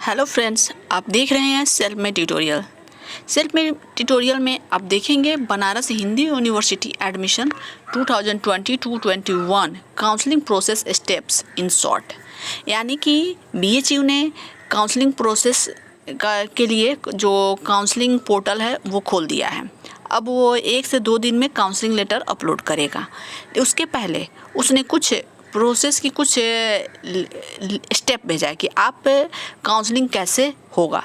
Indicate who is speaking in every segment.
Speaker 1: Hello friends, आप देख रहे हैं self made tutorial. Self made tutorial में आप देखेंगे Banaras Hindu university admission 2020-21 counselling process steps in short. यानी कि BHU ने काउंसलिंग प्रोसेस के लिए जो काउंसलिंग पोर्टल है वो खोल दिया है। अब वो 1 से 2 दिन में काउंसलिंग लेटर अपलोड करेगा। उसके पहले उसने कुछ प्रोसेस की कुछ स्टेप भेजा है कि आप काउंसलिंग कैसे होगा।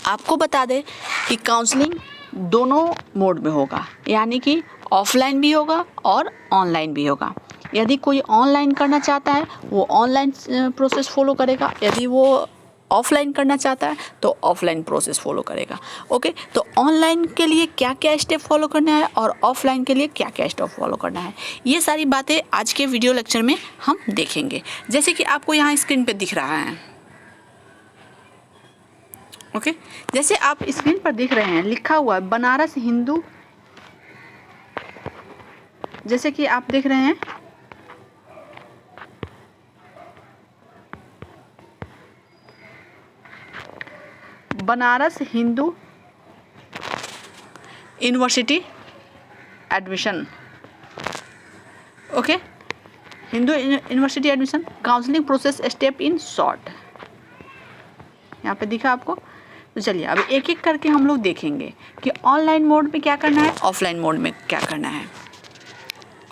Speaker 1: आपको बता दें कि काउंसलिंग दोनों मोड में होगा, यानी कि ऑफलाइन भी होगा और ऑनलाइन भी होगा। यदि कोई ऑनलाइन करना चाहता है वो ऑनलाइन प्रोसेस फॉलो करेगा, यदि वो ऑफलाइन करना चाहता है तो ऑफलाइन प्रोसेस फॉलो करेगा। ओके, तो ऑनलाइन के लिए क्या क्या स्टेप फॉलो करना है और ऑफलाइन के लिए क्या क्या स्टेप फॉलो करना है, ये सारी बातें आज के वीडियो लेक्चर में हम देखेंगे। जैसे कि आपको यहाँ स्क्रीन पे दिख रहा है। ओके, जैसे आप स्क्रीन पर देख रहे हैं लिखा हुआ है बनारस हिंदू। जैसे कि आप देख रहे हैं Banaras Hindu university admission. Okay, Hindu university admission counselling process step in short, यहाँ पे दिखा आपको। तो चलिए अब एक एक करके हम लोग देखेंगे कि ऑनलाइन मोड में क्या करना है, ऑफलाइन मोड में क्या करना है।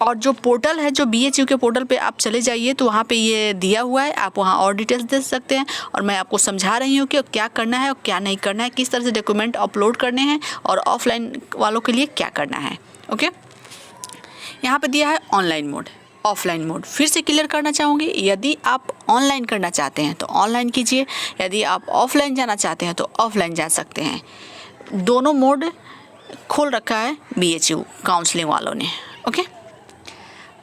Speaker 1: और जो पोर्टल है, जो BHU के पोर्टल पे आप चले जाइए तो वहाँ पे ये दिया हुआ है, आप वहाँ और डिटेल्स दे सकते हैं। और मैं आपको समझा रही हूँ कि क्या करना है और क्या नहीं करना है, किस तरह से डॉक्यूमेंट अपलोड करने हैं और ऑफलाइन वालों के लिए क्या करना है। ओके, यहाँ पे दिया है ऑनलाइन मोड, ऑफलाइन मोड। फिर से क्लियर करना चाहूँगी, यदि आप ऑनलाइन करना चाहते हैं तो ऑनलाइन कीजिए, यदि आप ऑफलाइन जाना चाहते हैं तो ऑफलाइन जा सकते हैं। दोनों मोड खोल रखा है BHU काउंसलिंग वालों ने। ओके,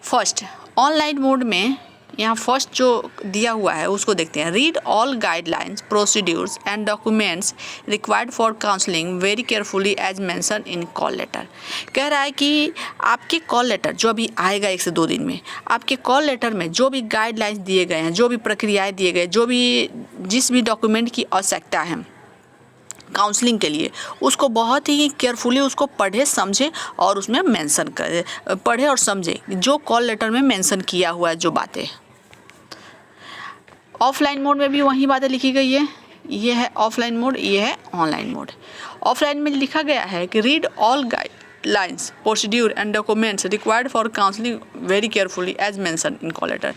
Speaker 1: फर्स्ट ऑनलाइन मोड में यहाँ फर्स्ट जो दिया हुआ है उसको देखते हैं। Read all guidelines, procedures and documents required for counselling very carefully as mention in call letter. कह रहा है कि आपके कॉल लेटर जो अभी आएगा 1 से 2 दिन में, आपके कॉल लेटर में जो भी गाइडलाइंस दिए गए हैं, जो भी प्रक्रियाएँ दिए गए, जो भी जिस भी डॉक्यूमेंट की आवश्यकता है काउंसलिंग के लिए, उसको बहुत ही केयरफुली उसको पढ़े समझे और उसमें मेंशन करे, पढ़े और समझे जो कॉल लेटर में मेंशन किया हुआ है जो बातें। ऑफलाइन मोड में भी वही बातें लिखी गई है। ये है ऑफलाइन मोड, ये है ऑनलाइन मोड। ऑफलाइन में लिखा गया है कि read all guidelines, procedure and documents required for counselling very carefully as mention in call letter.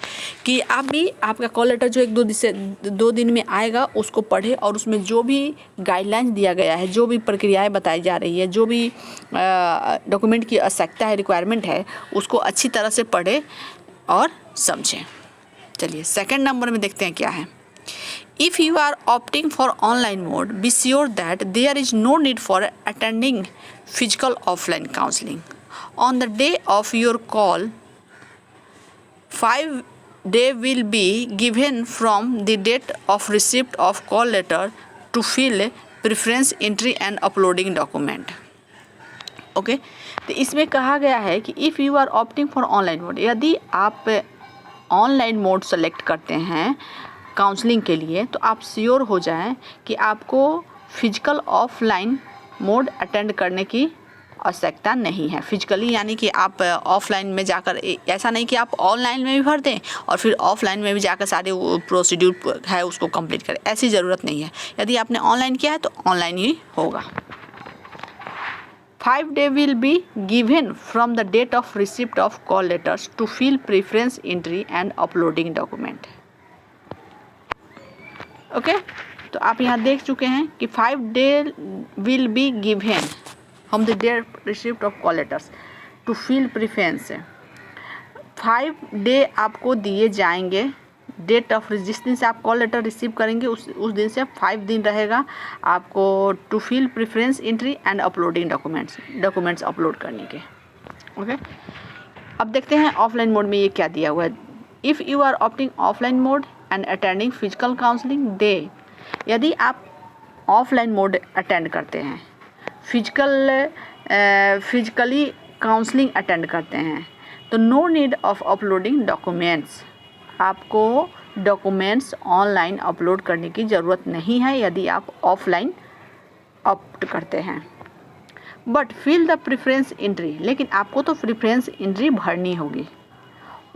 Speaker 1: कि आप भी आपका कॉल लेटर जो 1-2 से 2 दिन में आएगा उसको पढ़े और उसमें जो भी गाइडलाइंस दिया गया है, जो भी प्रक्रियाएं बताई जा रही है, जो भी डॉक्यूमेंट की आवश्यकता है, रिक्वायरमेंट है, उसको अच्छी तरह से पढ़े और समझें। चलिए सेकंड नंबर में देखते हैं क्या है। If you are opting for online mode, be sure that there is no need for attending physical offline counseling. On the day of your call, 5 days will be given from the date of receipt of call letter to fill preference entry and uploading document. Okay, तो इसमें कहा गया है कि if you are opting for online mode, यदि आप online mode select करते हैं काउंसलिंग के लिए तो आप श्योर हो जाएं कि आपको फिजिकल ऑफलाइन मोड अटेंड करने की आवश्यकता नहीं है। फिजिकली यानी कि आप ऑफलाइन में जाकर, ऐसा नहीं कि आप ऑनलाइन में भी भर दें और फिर ऑफलाइन में भी जाकर सारे प्रोसीड्यूर है उसको कंप्लीट करें, ऐसी ज़रूरत नहीं है। यदि आपने ऑनलाइन किया है तो ऑनलाइन ही होगा। 5 days will be given from the date of receipt of call letters to fill preference entry and uploading document. Okay, तो आप यहाँ देख चुके हैं कि 5 days will be given from the date receipt of call letters to fill preference। 5 day आपको दिए जाएंगे डेट ऑफ, जिस दिन से आप कॉल लेटर रिसीव करेंगे उस दिन से 5 दिन रहेगा आपको to fill preference entry and uploading documents upload करने के। ओके, अब देखते हैं ऑफलाइन मोड में ये क्या दिया हुआ है। If you are opting offline mode and attending physical counselling day, यदि आप ऑफलाइन मोड अटेंड करते हैं, फिजिकली काउंसलिंग अटेंड करते हैं तो no need of uploading documents, आपको डॉक्यूमेंट्स ऑनलाइन अपलोड करने की ज़रूरत नहीं है यदि आप ऑफलाइन ऑप्ट करते हैं। But fill the preference entry, लेकिन आपको तो प्रेफरेंस एंट्री भरनी होगी।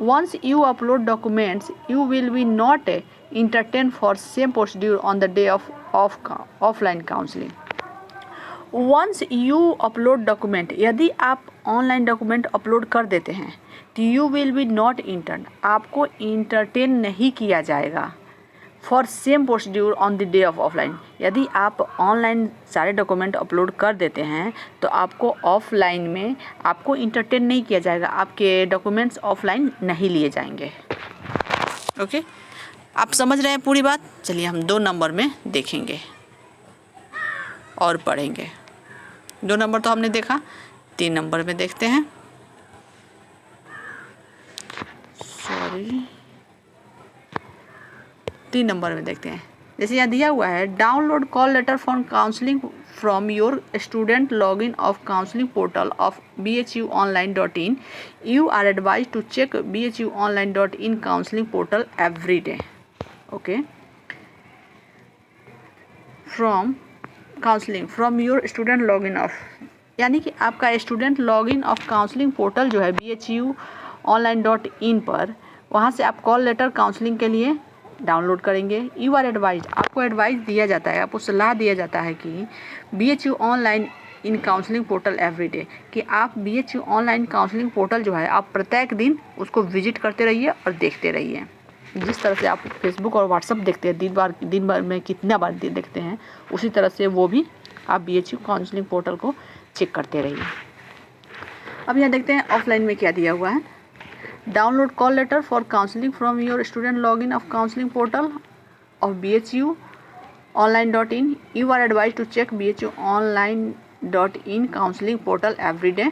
Speaker 1: Once you upload documents you will be not entertained for same procedure on the day of offline counseling. Once you upload document, यदि आप online document upload कर देते हैं तो you will be not intern, आपको entertain नहीं किया जाएगा for same procedure on the day of offline. यदि आप ऑनलाइन सारे डॉक्यूमेंट अपलोड कर देते हैं तो आपको ऑफलाइन में आपको इंटरटेन नहीं किया जाएगा, आपके डॉक्यूमेंट्स ऑफलाइन नहीं लिए जाएंगे। ओके, आप समझ रहे हैं पूरी बात। चलिए हम 2 नंबर में देखेंगे और पढ़ेंगे। 2 नंबर तो हमने देखा, 3 नंबर में देखते हैं। 3 नंबर में देखते हैं। जैसे यहाँ दिया हुआ है, download call letter for counselling from your student login of counselling portal of bhuonline.in. You are advised to check bhuonline.in counselling portal every day. Okay, from counselling from your student login of, यानी कि आपका student login of counselling portal जो है bhuonline.in पर, वहाँ से आप call letter counselling के लिए डाउनलोड करेंगे। यू आर एडवाइज, आपको एडवाइस दिया जाता है, आपको सलाह दिया जाता है कि BHU online in counselling portal every day, कि आप BHU ऑनलाइन काउंसलिंग पोर्टल जो है आप प्रत्येक दिन उसको विजिट करते रहिए और देखते रहिए। जिस तरह से आप फेसबुक और व्हाट्सअप देखते हैं दिन भर में कितना बार देखते हैं, उसी तरह से वो भी आप BHU काउंसलिंग पोर्टल को चेक करते रहिए। अब यहाँ देखते हैं ऑफलाइन में क्या दिया हुआ है। Download call letter for counselling from your student login of counselling portal of bhuonline.in. You are advise to check bhuonline.in counselling portal every day,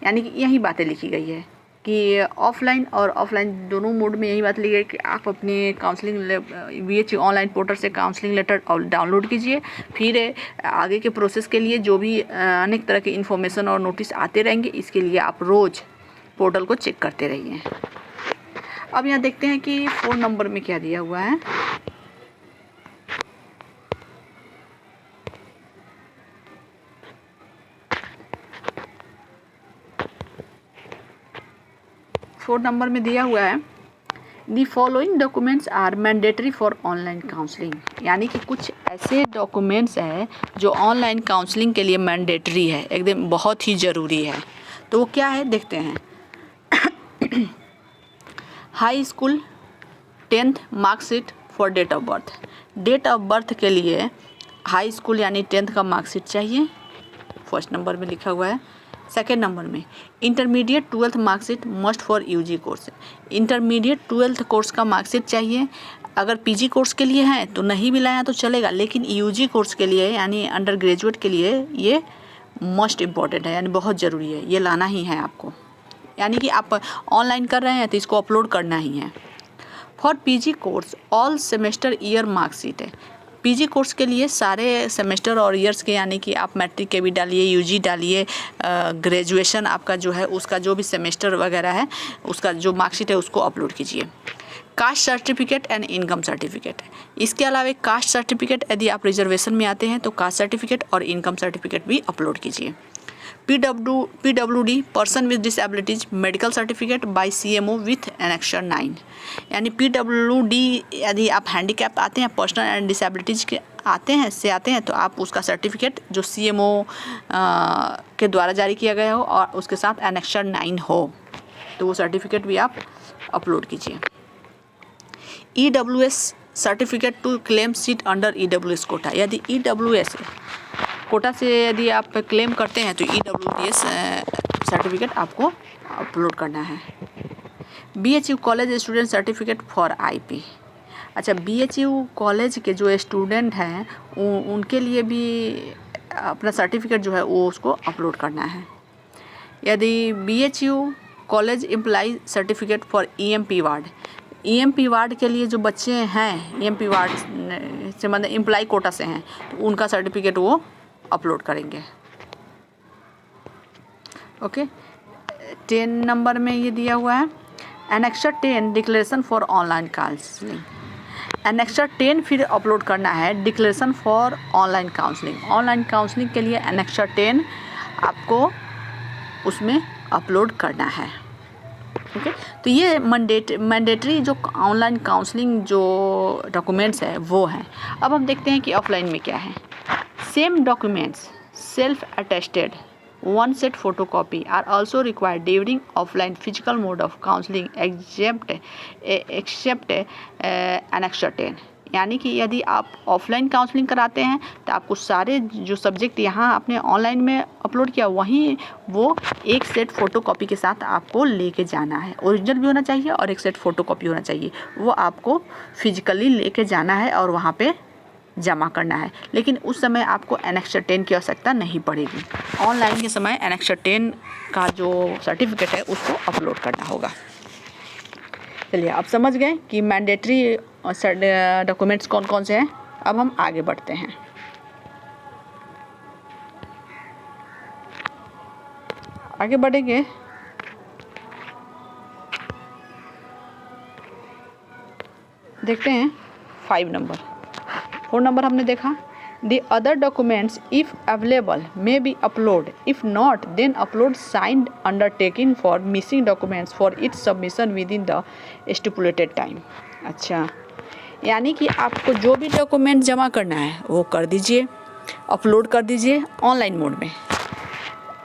Speaker 1: यानी कि यही बातें लिखी गई है कि ऑफलाइन और ऑफलाइन दोनों मोड में यही बात लिखी है कि आप अपने काउंसलिंग BHU ऑनलाइन पोर्टल से काउंसलिंग लेटर डाउनलोड कीजिए। फिर आगे के प्रोसेस के लिए जो भी अनेक तरह के इन्फॉर्मेशन और नोटिस आते रहेंगे, इसके लिए आप रोज़ पोर्टल को चेक करते रहिए। अब यहाँ देखते हैं कि 4 नंबर में क्या दिया हुआ है। फोर्थ नंबर में दिया हुआ है, the following documents are mandatory for online counselling, यानी कि कुछ ऐसे डॉक्यूमेंट्स हैं जो ऑनलाइन काउंसलिंग के लिए मैंडेटरी है, एकदम बहुत ही ज़रूरी है। तो वो क्या है देखते हैं। High school 10th marksheet for date of birth, date of birth के लिए हाई स्कूल यानी 10th का मार्कशीट चाहिए, फर्स्ट नंबर में लिखा हुआ है। सेकेंड नंबर में intermediate 12th marksheet must for UG course, intermediate 12th course का मार्कशीट चाहिए। अगर PG कोर्स के लिए है तो नहीं भी लाया तो चलेगा, लेकिन UG कोर्स के लिए यानी अंडर ग्रेजुएट के लिए ये मोस्ट इम्पॉर्टेंट है, यानी बहुत ज़रूरी है, ये लाना ही है आपको। यानी कि आप ऑनलाइन कर रहे हैं तो इसको अपलोड करना ही है। For PG course all semester year marksheet है, PG कोर्स के लिए सारे सेमेस्टर और ईयर्स के, यानी कि आप मैट्रिक के भी डालिए, UG डालिए, ग्रेजुएशन आपका जो है उसका जो भी सेमेस्टर वगैरह है उसका जो मार्कशीट है उसको अपलोड कीजिए। Caste certificate and income certificate, इसके अलावा कास्ट सर्टिफिकेट, यदि आप रिजर्वेशन में आते हैं तो कास्ट सर्टिफिकेट और इनकम सर्टिफिकेट भी अपलोड कीजिए। PWD person with disabilities medical certificate bye CMO with annexure 9, यानी PWD यदि आप हैंडीकैप आते हैं, पर्सनल एंड डिसेबिलिटीज के आते हैं तो आप उसका सर्टिफिकेट जो CMO के द्वारा जारी किया गया हो और उसके साथ एनेक्सर 9 हो तो वो सर्टिफिकेट भी आप अपलोड कीजिए। EWS certificate to claim seat under EWS quota, यदि EWS कोटा से यदि आप क्लेम करते हैं तो EWS सर्टिफिकेट आपको अपलोड करना है। BHU college student certificate for IP, अच्छा BHU कॉलेज के जो स्टूडेंट हैं उनके लिए भी अपना सर्टिफिकेट जो है वो उसको अपलोड करना है। यदि BHU college employ certificate for EMP ward, EMP ward के लिए जो बच्चे हैं EMP वार्ड से मतलब एम्प्लॉय कोटा से हैं तो उनका सर्टिफिकेट वो अपलोड करेंगे। ओके, 10 नंबर में ये दिया हुआ है, annexure 10 declaration for online counselling. Annexure 10 फिर अपलोड करना है declaration for online counselling. Online counselling के लिए एनेक्सर 10 आपको उसमें अपलोड करना है। ओके, तो ये मैंडेटरी जो ऑनलाइन काउंसलिंग जो डॉक्यूमेंट्स है वो हैं। अब हम देखते हैं कि ऑफलाइन में क्या है। Same documents self attested one set photocopy are also required during offline physical mode of counseling except annexure 10। यानी कि यदि आप ऑफलाइन काउंसलिंग कराते हैं तो आपको सारे जो सब्जेक्ट यहाँ आपने ऑनलाइन में अपलोड किया वहीं वो एक सेट फ़ोटोकॉपी के साथ आपको लेके जाना है। ओरिजिनल भी होना चाहिए और एक सेट फ़ोटोकॉपी होना चाहिए। वो आपको फिजिकली लेके जाना है और वहाँ पे जमा करना है। लेकिन उस समय आपको एनेक्सर 10 की आवश्यकता नहीं पड़ेगी। ऑनलाइन के समय एनेक्सर 10 का जो सर्टिफिकेट है उसको अपलोड करना होगा। चलिए, आप समझ गए कि मैंडेटरी डॉक्यूमेंट्स कौन कौन से हैं। अब हम आगे बढ़ते हैं। आगे बढ़ेंगे देखते हैं 5 नंबर। 4 नंबर हमने देखा the other documents if available may be upload, if not then upload signed undertaking for missing documents for its submission within the stipulated time। अच्छा, यानी कि आपको जो भी डॉक्यूमेंट जमा करना है वो कर दीजिए, अपलोड कर दीजिए ऑनलाइन मोड में।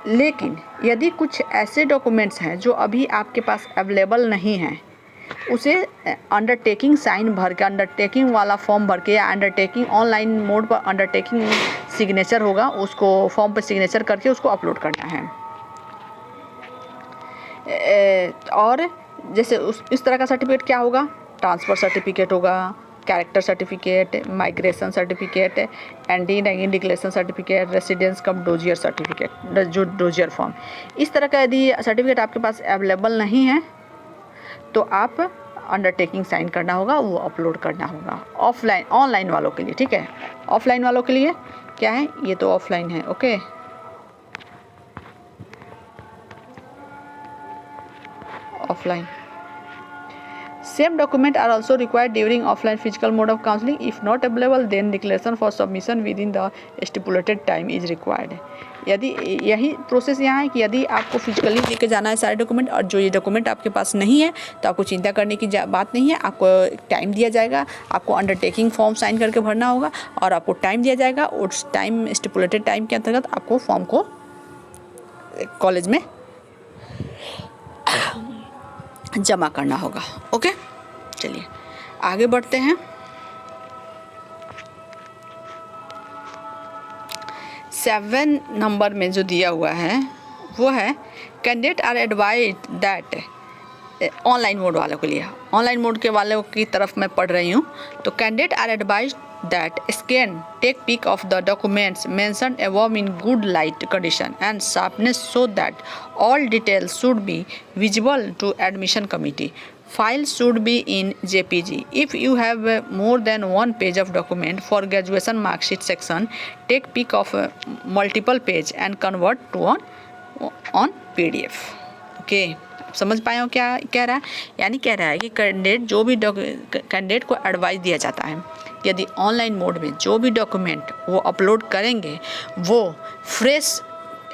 Speaker 1: लेकिन यदि कुछ ऐसे डॉक्यूमेंट्स हैं जो अभी आपके पास अवेलेबल नहीं हैं, उसे अंडरटेकिंग साइन भर के, अंडरटेकिंग वाला फॉर्म भर के या अंडरटेकिंग ऑनलाइन मोड पर अंडरटेकिंग सिग्नेचर होगा, उसको फॉर्म पर सिग्नेचर करके उसको अपलोड करना है। और जैसे इस तरह का सर्टिफिकेट क्या होगा? ट्रांसफ़र सर्टिफिकेट होगा, character certificate, migration certificate, anti ragging declaration certificate, residence cum dossier certificate, जो डोजियर फॉर्म। इस तरह का यदि सर्टिफिकेट आपके पास अवेलेबल नहीं है तो आप अंडरटेकिंग साइन करना होगा, वो अपलोड करना होगा। ऑफलाइन, ऑनलाइन वालों के लिए, ठीक है। ऑफलाइन वालों के लिए क्या है? ये तो ऑफलाइन है। Okay, offline. Same document are also required during offline physical mode of counseling. If not available, then declaration for submission within the stipulated time is required। यदि यही प्रोसेस यहाँ है कि यदि आपको फिजिकली लेके जाना है सारे डॉक्यूमेंट और जो ये डॉक्यूमेंट आपके पास नहीं है तो आपको चिंता करने की बात नहीं है। आपको टाइम दिया जाएगा, आपको अंडरटेकिंग फॉर्म साइन करके भरना होगा और आपको टाइम दिया जाएगा। उस टाइम, स्टिपुलेटेड टाइम के अंतर्गत आपको फॉर्म को कॉलेज में जमा करना होगा। ओके, चलिए आगे बढ़ते हैं। 7 नंबर में जो दिया हुआ है वो है candidate are advise that, online mode वालों के लिए, ऑनलाइन मोड के वालों की तरफ मैं पढ़ रही हूँ। तो candidate are advise that scan, take pic of the documents mentioned above in good light condition and sharpness so that all details should be visible to admission committee. File should be in JPG. If you have more than one page of document for graduation mark sheet section, take pic of multiple page and convert to on PDF. Okay, समझ पाए हो क्या कह रहा है? यानी कह रहा है कि कैंडिडेट को एडवाइस दिया जाता है यदि ऑनलाइन मोड में जो भी डॉक्यूमेंट वो अपलोड करेंगे वो फ्रेश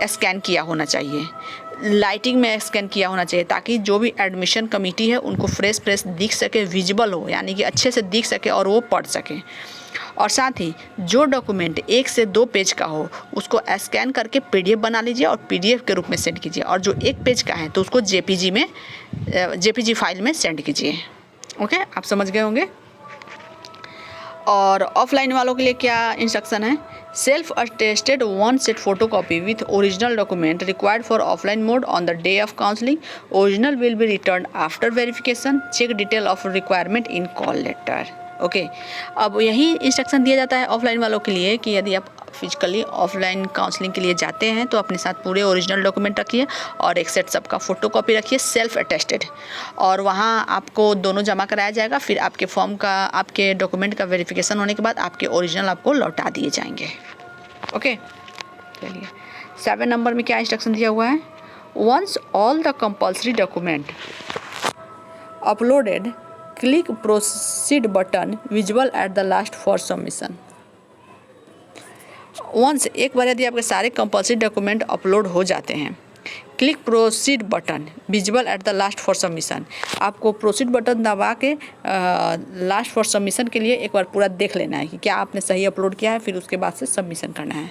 Speaker 1: स्कैन किया होना चाहिए, लाइटिंग में स्कैन किया होना चाहिए, ताकि जो भी एडमिशन कमेटी है उनको फ्रेश दिख सके, विजिबल हो, यानी कि अच्छे से दिख सके और वो पढ़ सकें। और साथ ही जो डॉक्यूमेंट 1 से 2 पेज का हो उसको स्कैन करके PDF बना लीजिए और PDF के रूप में सेंड कीजिए, और जो 1 पेज का है तो उसको JPG फाइल में सेंड कीजिए। ओके, आप समझ गए होंगे। और ऑफलाइन वालों के लिए क्या इंस्ट्रक्शन है? Self attested 1 set photocopy with original document required for offline mode on the day of counselling. Original will be return after verification. Check detail of requirement in call letter. Okay, अब यही instruction दिया जाता है offline वालों के लिए कि यदि आप फिजिकली ऑफलाइन काउंसलिंग के लिए जाते हैं तो अपने साथ पूरे ओरिजिनल डॉक्यूमेंट रखिए और एक सेट सबका फ़ोटोकॉपी रखिए सेल्फ अटेस्टेड, और वहाँ आपको दोनों जमा कराया जाएगा। फिर आपके फॉर्म का, आपके डॉक्यूमेंट का वेरिफिकेशन होने के बाद आपके ओरिजिनल आपको लौटा दिए जाएंगे। ओके, चलिए 7 नंबर में क्या इंस्ट्रक्शन दिया हुआ है? Once all the compulsory document uploaded, click proceed button visible at the last for submission. Once एक बार यदि आपके सारे कंपल्सरी डॉक्यूमेंट अपलोड हो जाते हैं, click proceed button visible at the last for submission, आपको प्रोसीड बटन दबा के लास्ट फॉर सबमिशन के लिए एक बार पूरा देख लेना है कि क्या आपने सही अपलोड किया है, फिर उसके बाद से सबमिशन करना है.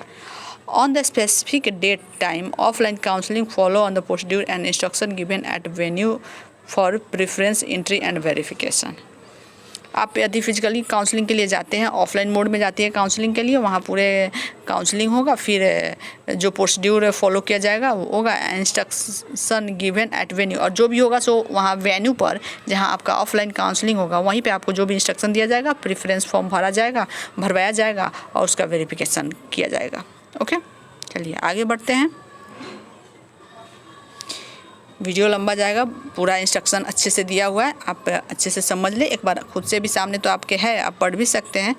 Speaker 1: On the specific date time offline counselling follow on the procedure and instruction given at venue for preference entry and verification. आप यदि फिजिकली काउंसलिंग के लिए जाते हैं, ऑफलाइन मोड में जाती है काउंसलिंग के लिए, वहाँ पूरे काउंसलिंग होगा, फिर जो प्रोसीड्यूर फॉलो किया जाएगा वो होगा इंस्ट्रक्शन गिवन एट वेन्यू, और जो भी होगा सो वहाँ वेन्यू पर जहाँ आपका ऑफलाइन काउंसलिंग होगा वहीं पे आपको जो भी इंस्ट्रक्शन दिया जाएगा, प्रेफरेंस फॉर्म भरवाया जाएगा और उसका वेरिफिकेशन किया जाएगा. ओके, चलिए आगे बढ़ते हैं. वीडियो लंबा जाएगा, पूरा इंस्ट्रक्शन अच्छे से दिया हुआ है, आप अच्छे से समझ ले एक बार खुद से भी, सामने तो आपके है, आप पढ़ भी सकते हैं.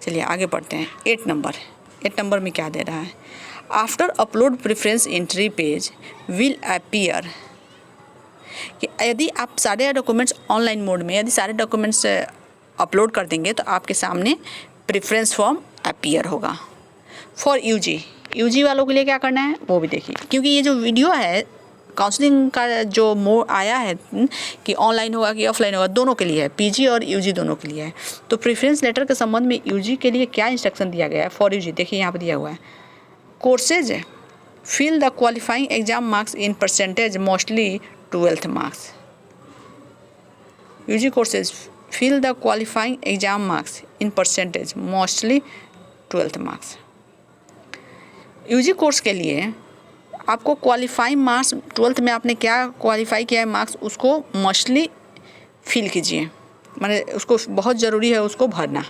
Speaker 1: चलिए आगे बढ़ते हैं. 8 नंबर में क्या दे रहा है? After upload preference entry page will appear. कि यदि आप सारे डॉक्यूमेंट्स ऑनलाइन मोड में यदि सारे डॉक्यूमेंट्स अपलोड कर देंगे तो आपके सामने प्रेफरेंस फॉर्म अपीयर होगा. फॉर यूजी वालों के लिए क्या करना है वो भी देखिए, क्योंकि ये जो वीडियो है काउंसलिंग का जो मोड आया है कि ऑनलाइन होगा कि ऑफलाइन होगा, दोनों के लिए है, पीजी और यूजी दोनों के लिए है. तो प्रेफरेंस लेटर के संबंध में यूजी के लिए क्या इंस्ट्रक्शन दिया गया है? फॉर यूजी देखिए यहाँ पर दिया हुआ है, courses fill the qualifying exam marks in percentage mostly 12th marks. UG courses fill the qualifying exam marks in percentage mostly 12th marks. UG course के लिए आपको क्वालिफाइंग मार्क्स 12th में आपने क्या क्वालिफाई किया है मार्क्स, उसको मस्टली फिल कीजिए, माने उसको बहुत ज़रूरी है उसको भरना.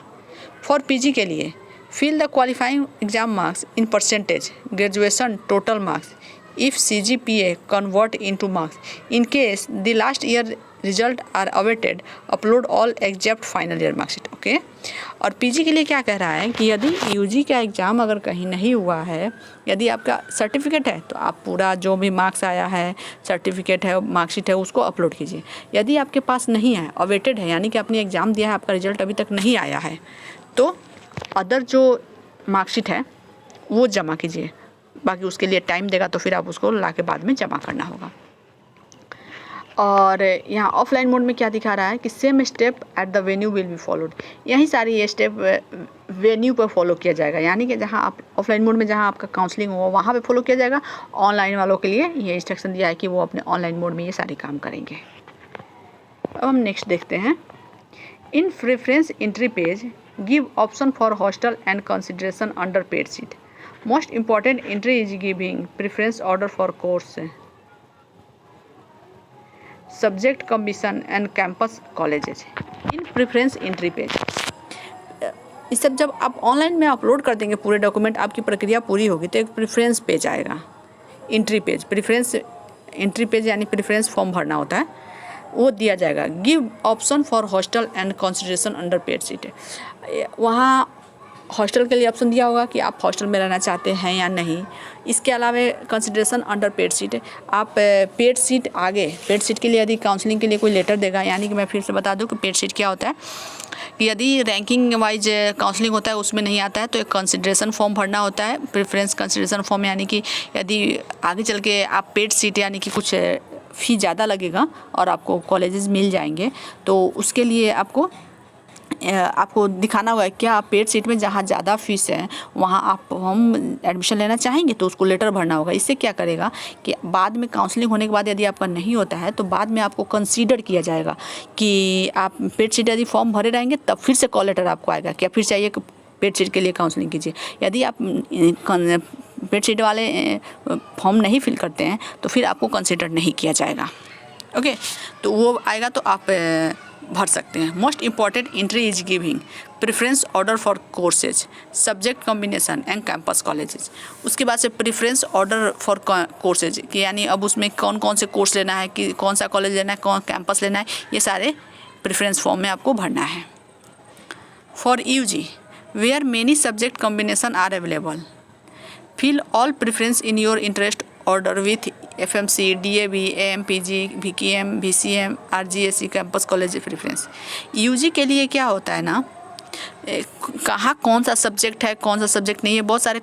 Speaker 1: फॉर पीजी के लिए fill the qualifying exam marks in percentage graduation total marks if CGPA convert into marks in case the last year result are awaited upload all except final year marksheet. Okay, और PG के लिए क्या कह रहा है कि यदि UG का एग्ज़ाम अगर कहीं नहीं हुआ है, यदि आपका सर्टिफिकेट है तो आप पूरा जो भी मार्क्स आया है, सर्टिफिकेट है, मार्कशीट है, उसको अपलोड कीजिए. यदि आपके पास नहीं है, अवेटेड है, यानी कि आपने एग्ज़ाम दिया है, आपका रिजल्ट अभी तक नहीं आया है, तो अदर जो मार्कशीट है वो जमा कीजिए. बाकी उसके लिए टाइम देगा तो फिर आप उसको ला के बाद में जमा करना होगा. और यहाँ ऑफलाइन मोड में क्या दिखा रहा है कि same step at the venue will be followed. यही सारी ये स्टेप वेन्यू पर फॉलो किया जाएगा, यानी कि जहाँ आप ऑफलाइन मोड में जहाँ आपका काउंसलिंग होगा वहाँ पे फॉलो किया जाएगा. ऑनलाइन वालों के लिए ये इंस्ट्रक्शन दिया है कि वो अपने ऑनलाइन मोड में ये सारे काम करेंगे. अब हम नेक्स्ट देखते हैं. In preference entry page give option for hostel and consideration under paid seat. Most important entry is giving preference order for course subject commission and campus colleges. In preference entry page, इस सब जब आप online में upload कर देंगे पूरे document, आपकी प्रक्रिया पूरी होगी तो एक प्रेफरेंस पेज आएगा, entry page. Preference entry page यानी प्रेफरेंस फॉर्म भरना होता है, वो दिया जाएगा. Give option for hostel and consideration under paid seat. वहाँ हॉस्टल के लिए ऑप्शन दिया होगा कि आप हॉस्टल में रहना चाहते हैं या नहीं. इसके अलावा कंसिडरेशन अंडर पेड सीट, आप पेड सीट आगे, पेड सीट के लिए यदि काउंसलिंग के लिए कोई लेटर देगा, यानी कि मैं फिर से बता दूं कि पेड सीट क्या होता है कि यदि रैंकिंग वाइज काउंसलिंग होता है उसमें नहीं आता है तो एक कंसिडरेशन फॉर्म भरना होता है, प्रेफरेंस कंसिडरेशन फॉर्म. यानी कि यदि आगे चल के आप पेड सीट यानी कि कुछ फ़ी ज़्यादा लगेगा और आपको कॉलेजेस मिल जाएंगे, तो उसके लिए आपको दिखाना होगा क्या आप पेड सीट में जहाँ ज़्यादा फीस है वहाँ आप हम एडमिशन लेना चाहेंगे, तो उसको लेटर भरना होगा. इससे क्या करेगा कि बाद में काउंसलिंग होने के बाद यदि आपका नहीं होता है तो बाद में आपको कंसीडर किया जाएगा कि आप पेड सीट यदि फॉर्म भरे रहेंगे तब फिर से कॉल लेटर आपको आएगा क्या फिर चाहिए कि पेड सीट के लिए काउंसलिंग कीजिए. यदि आप पेड सीट वाले फॉर्म नहीं फिल करते हैं तो फिर आपको कंसीडर नहीं किया जाएगा. ओके, तो वो आएगा तो आप भर सकते हैं. Most important entry is giving preference order for courses subject combination and campus colleges. उसके बाद से प्रेफरेंस ऑर्डर फॉर कोर्सेज कि यानी अब उसमें कौन कौन से कोर्स लेना है, कि कौन सा कॉलेज लेना है, कौन कैंपस लेना है, ये सारे प्रेफरेंस फॉर्म में आपको भरना है. For UG where many subject combination are available fill all preference in your interest order with FMC, DAB, AMPG, VKM, VCM, RGSC campus college preference. UG के लिए क्या होता है ना, कहाँ कौन सा सब्जेक्ट है कौन सा सब्जेक्ट नहीं है, बहुत सारे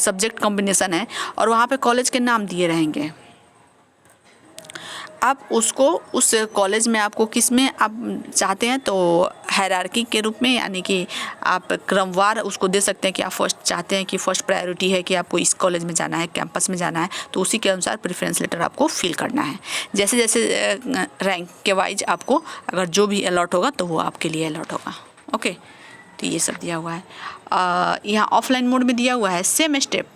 Speaker 1: सब्जेक्ट कॉम्बिनेशन है और वहाँ पे कॉलेज के नाम दिए रहेंगे। आप उसको उस कॉलेज में आपको किस में आप चाहते हैं तो हायरार्की के रूप में, यानी कि आप क्रमवार उसको दे सकते हैं कि आप फर्स्ट चाहते हैं कि फर्स्ट प्रायोरिटी है कि आपको इस कॉलेज में जाना है, कैंपस में जाना है, तो उसी के अनुसार प्रेफरेंस लेटर आपको फिल करना है। जैसे जैसे रैंक के वाइज आपको अगर जो भी अलॉट होगा तो वो आपके लिए अलॉट होगा। ओके, तो ये सब दिया हुआ है। यहाँ ऑफलाइन मोड में दिया हुआ है same step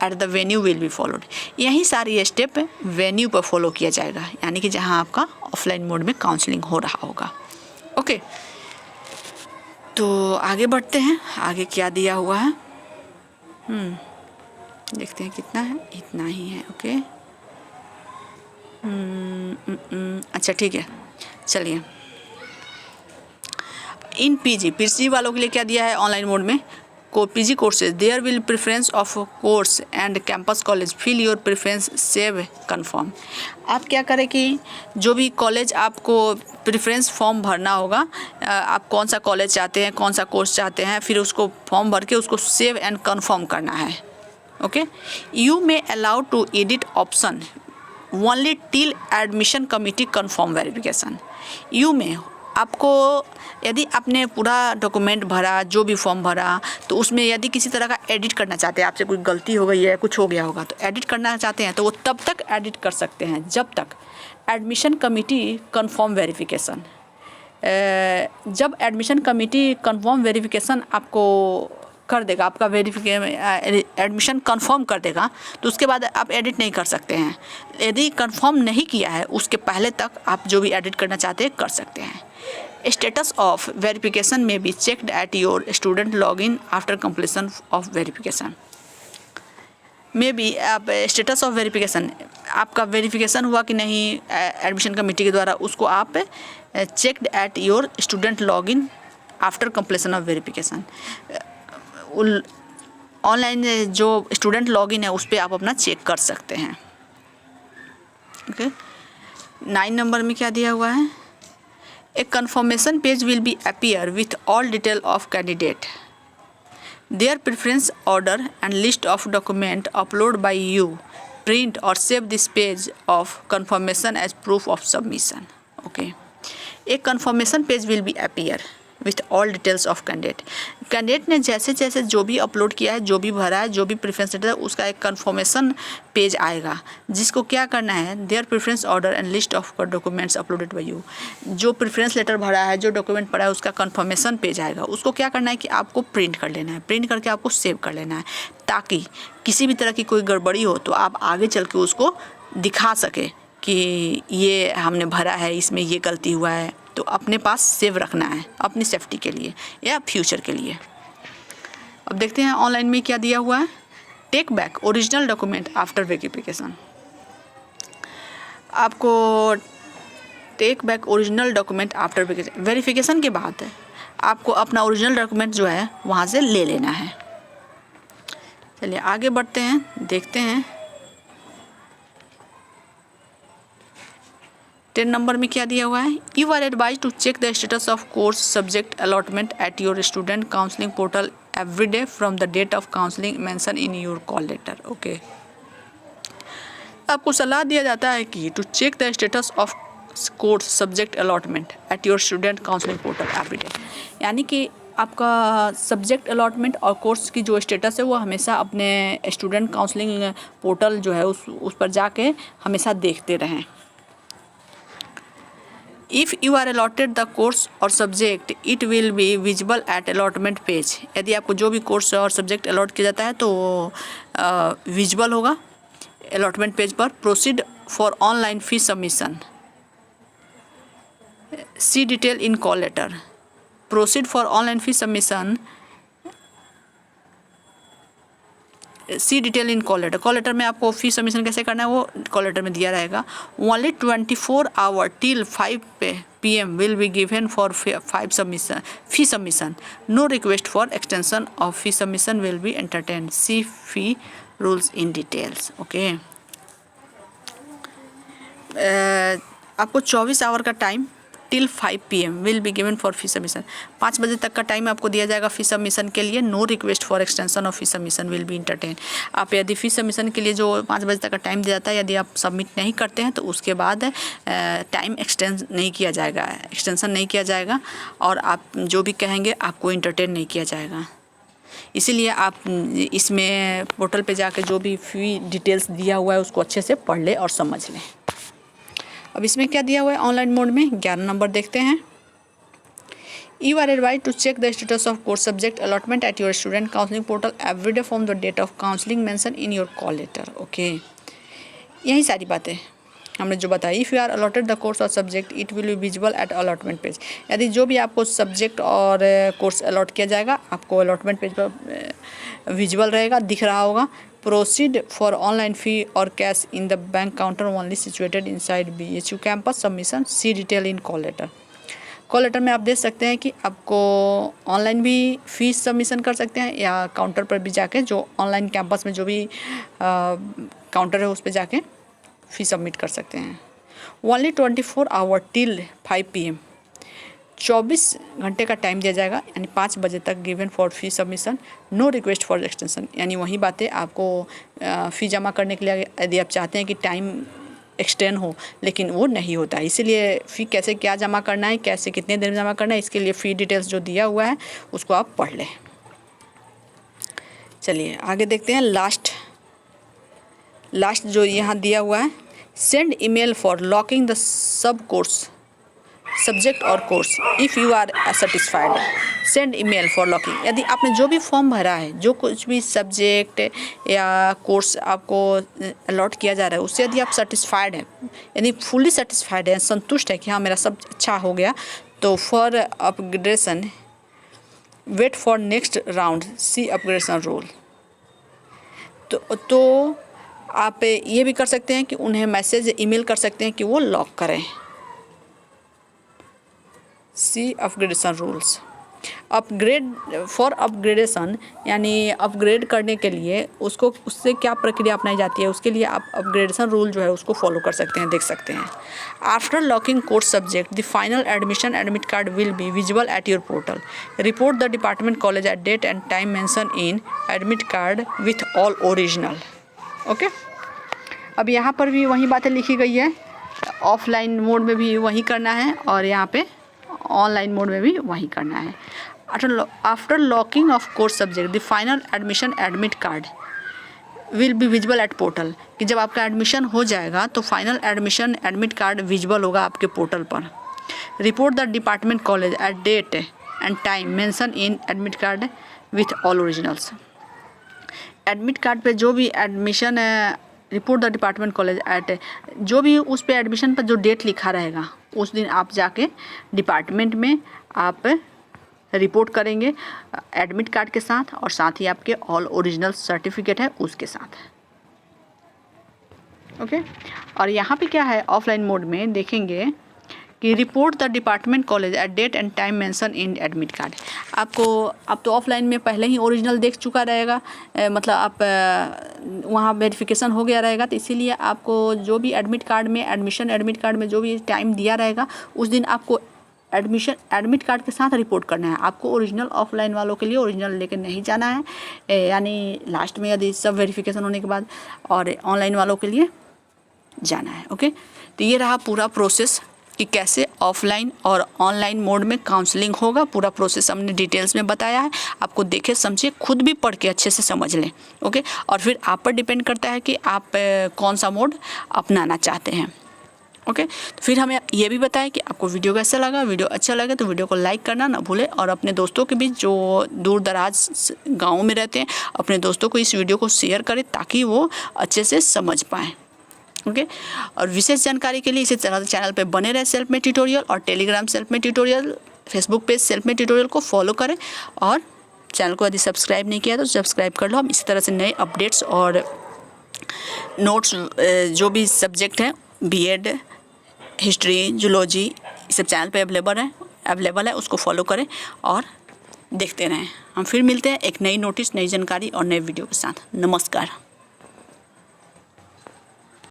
Speaker 1: at the venue will be followed. यही सारी स्टेप वेन्यू पर फॉलो किया जाएगा, यानी कि जहाँ आपका ऑफलाइन मोड में काउंसलिंग हो रहा होगा। ओके, तो आगे बढ़ते हैं, आगे क्या दिया हुआ है देखते हैं कितना है, इतना ही है। ओके, अच्छा ठीक है, चलिए। इन पीजी वालों के लिए क्या दिया है ऑनलाइन मोड में, PG courses there will preference of course and campus college fill your preference save confirm। आप क्या करें कि जो भी कॉलेज आपको प्रेफरेंस फॉर्म भरना होगा, आप कौन सा कॉलेज चाहते हैं, कौन सा कोर्स चाहते हैं, फिर उसको फॉर्म भर के उसको सेव एंड कन्फर्म करना है। Okay, you may allow to edit option only till admission committee confirm verification. You में आपको यदि आपने पूरा डॉक्यूमेंट भरा, जो भी फॉर्म भरा, तो उसमें यदि किसी तरह का एडिट करना चाहते हैं, आपसे कोई गलती हो गई है, कुछ हो गया होगा, तो एडिट करना चाहते हैं तो वो तब तक एडिट कर सकते हैं जब तक एडमिशन कमिटी कंफर्म वेरिफिकेशन। जब एडमिशन कमिटी कंफर्म वेरिफिकेशन आपको कर देगा, आपका एडमिशन कंफर्म कर देगा, तो उसके बाद आप एडिट नहीं कर सकते हैं। यदि कंफर्म नहीं किया है उसके पहले तक आप जो भी एडिट करना चाहते हैं कर सकते हैं। Status of verification may be checked at your student login after completion of verification। May be आप स्टेटस ऑफ वेरिफिकेशन, आपका वेरिफिकेशन हुआ कि नहीं एडमिशन कमेटी के द्वारा, उसको आप checked eight your student login after completion of verification. Online जो स्टूडेंट लॉगिन है उस पर आप अपना चेक कर सकते हैं। ओके, 9 नंबर में क्या दिया हुआ है, A confirmation page will be appear with all detail of candidate, their preference order and list of document upload by you. Print or save this page of confirmation as proof of submission. Okay, a confirmation page will be appear with all details of candidate। Candidate ने जैसे जैसे जो भी upload किया है, जो भी भरा है, जो भी प्रेफरेंस लेटर है, उसका एक कन्फर्मेशन पेज आएगा जिसको क्या करना है, their preference order and list of documents uploaded by you. जो प्रेफरेंस लेटर भरा है, जो डॉक्यूमेंट पड़ा है, उसका कन्फर्मेशन पेज आएगा। उसको क्या करना है कि आपको प्रिंट कर लेना है, प्रिंट करके आपको सेव कर लेना है, ताकि किसी भी तरह की कोई गड़बड़ी हो तो आप आगे चल के उसको दिखा सके कि ये हमने भरा है, इसमें ये गलती हुआ है, तो अपने पास सेव रखना है अपनी सेफ्टी के लिए या फ्यूचर के लिए। अब देखते हैं ऑनलाइन में क्या दिया हुआ है, take back original document after verification. आपको take back original document after verification के बाद आपको अपना ओरिजिनल डॉक्यूमेंट जो है वहाँ से ले लेना है। चलिए आगे बढ़ते हैं, देखते हैं 10 नंबर में क्या दिया हुआ है, you are advise to check the status of course subject allotment at your student counselling portal every day from the date of counselling mention in your call letter. Okay, आपको सलाह दिया जाता है कि to check the status of course subject allotment at your student counselling portal every day, यानी कि आपका subject allotment और कोर्स की जो स्टेटस है वो हमेशा अपने स्टूडेंट काउंसलिंग पोर्टल जो है उस पर जाके हमेशा देखते रहें। If you are allotted the course or subject, it will be visible at allotment page। यदि आपको जो भी कोर्स और सब्जेक्ट अलॉट किया जाता है तो विजिबल होगा अलॉटमेंट पेज पर। Proceed for online fee submission, see detail in call letter. Proceed for online fee submission, see detail in call letter. Call letter में आपको फी सबमिशन कैसे करना है वो कॉल लेटर में दिया रहेगा। Only 24 hour till 5 PM will be given for fee submission. No request for extension of fee submission will be entertain. See fee rules in details. Okay, आपको 24 आवर का time till 5 PM will be given for fee submission. 5 बजे तक का time आपको दिया जाएगा फी submission के लिए। No request for extension of fee submission will be entertain. आप यदि फी सबमिशन के लिए जो 5 बजे तक का टाइम दिया जाता है, यदि आप सबमिट नहीं करते हैं तो उसके बाद टाइम एक्सटेंशन नहीं किया जाएगा और आप जो भी कहेंगे आपको इंटरटेन नहीं किया जाएगा। इसीलिए आप इसमें पोर्टल पे जाके जो भी फी डिटेल्स दिया हुआ है उसको अच्छे से पढ़ लें और समझ लें। अब इसमें क्या दिया हुआ है ऑनलाइन मोड में, 11 नंबर देखते हैं। You are advised to check the status of course subject allotment at your student counseling portal every day from the date of counseling mentioned in your call letter. Okay, यही सारी बातें हमने जो बताई। If you are allotted the course और subject it will be visible at allotment page. यदि जो भी आपको सब्जेक्ट और कोर्स अलॉट किया जाएगा आपको अलॉटमेंट पेज पर विजिबल रहेगा, दिख रहा होगा। प्रोसीड फॉर ऑनलाइन फ़ी और cash in the bank counter only situated inside BHU campus submission see detail in call letter. Call letter में आप देख सकते हैं कि आपको ऑनलाइन भी फीस सबमिशन कर सकते हैं या काउंटर पर भी जाके, जो ऑनलाइन कैंपस में जो भी काउंटर है उस पर जाके फी सबमिट कर सकते हैं। ओनली 24 आवर टिल 5 PM 24 घंटे का टाइम दिया जाएगा, यानी 5 बजे तक given for fee submission. No request for extension, यानी वही बातें आपको फ़ी जमा करने के लिए यदि आप चाहते हैं कि टाइम एक्सटेंड हो, लेकिन वो नहीं होता है। इसीलिए फ़ी कैसे क्या जमा करना है, कैसे कितने देर में जमा करना है, इसके लिए फ़ी डिटेल्स जो दिया हुआ है उसको आप पढ़ लें। चलिए आगे देखते हैं। लास्ट जो यहाँ दिया हुआ है, send email for locking the sub course subject और course if you are satisfied. Send email for locking, यदि आपने जो भी फॉर्म भरा है, जो कुछ भी सब्जेक्ट या कोर्स आपको अलॉट किया जा रहा है उससे यदि आप सेटिस्फाइड हैं, यानी फुली सेटिस्फाइड हैं, संतुष्ट है कि हाँ मेरा सब अच्छा हो गया, तो for upgradation wait for next round see upgradation rule. तो आप ये भी कर सकते हैं कि उन्हें मैसेज ईमेल कर सकते हैं कि वो लॉक करें। See upgradation rules. Upgrade for upgradation, यानी अपग्रेड करने के लिए उससे क्या प्रक्रिया अपनाई जाती है, उसके लिए आप अपग्रेडेशन रूल जो है उसको फॉलो कर सकते हैं, देख सकते हैं। After locking course subject the final admission admit card will be visible at your portal. Report the department college at date and time mention in admit card with all original. Okay, अब यहाँ पर भी वही बातें लिखी गई है। Offline mode में भी वही करना है और यहाँ पे ऑनलाइन मोड में भी वही करना है। After locking of course subject the final admission admit card will be visible at portal, कि जब आपका एडमिशन हो जाएगा तो final admission admit card visible होगा आपके पोर्टल पर। Report the department college at date and time mention in admit card with all originals. Admit card पे जो भी admission report the department college at, जो भी उस पे एडमिशन पर जो डेट लिखा रहेगा उस दिन आप जाके डिपार्टमेंट में आप रिपोर्ट करेंगे एडमिट कार्ड के साथ, और साथ ही आपके ऑल ओरिजिनल सर्टिफिकेट है उसके साथ। ओके, और यहाँ पे क्या है ऑफलाइन मोड में देखेंगे कि report the department college at date and time mention in admit card. आपको अब तो ऑफलाइन में पहले ही ओरिजिनल देख चुका रहेगा, मतलब आप वहाँ वेरिफिकेशन हो गया रहेगा, तो इसीलिए आपको जो भी एडमिट कार्ड में एडमिट कार्ड में जो भी टाइम दिया रहेगा उस दिन आपको एडमिट कार्ड के साथ रिपोर्ट करना है। आपको ओरिजिनल ऑफलाइन वालों के लिए ओरिजिनल लेकर नहीं जाना है, यानी लास्ट में यदि सब वेरिफिकेशन होने के बाद, और ऑनलाइन वालों के लिए जाना है। ओके, तो ये रहा पूरा प्रोसेस कि कैसे ऑफलाइन और ऑनलाइन मोड में काउंसलिंग होगा। पूरा प्रोसेस हमने डिटेल्स में बताया है, आपको देखे समझिए, खुद भी पढ़ के अच्छे से समझ लें। ओके, और फिर आप पर डिपेंड करता है कि आप कौन सा मोड अपनाना चाहते हैं। ओके, तो फिर हमें ये भी बताएं कि आपको वीडियो कैसा लगा। वीडियो अच्छा लगे तो वीडियो को लाइक करना ना भूलें, और अपने दोस्तों के बीच जो दूर दराज गाँव में रहते हैं अपने दोस्तों को इस वीडियो को शेयर करें ताकि वो अच्छे से समझ पाएँ। ओके, और विशेष जानकारी के लिए इसी चैनल पे बने रहे सेल्फ में ट्यूटोरियल, और टेलीग्राम सेल्फ में ट्यूटोरियल, फेसबुक पेज सेल्फ में ट्यूटोरियल को फॉलो करें, और चैनल को यदि सब्सक्राइब नहीं किया तो सब्सक्राइब कर लो। हम इसी तरह से नए अपडेट्स और नोट्स जो भी सब्जेक्ट हैं, बीएड, हिस्ट्री, जूलॉजी, ये सब चैनल पे अवेलेबल है, उसको फॉलो करें और देखते रहें। हम फिर मिलते हैं एक नई नोटिस, नई जानकारी और नए वीडियो के साथ। नमस्कार।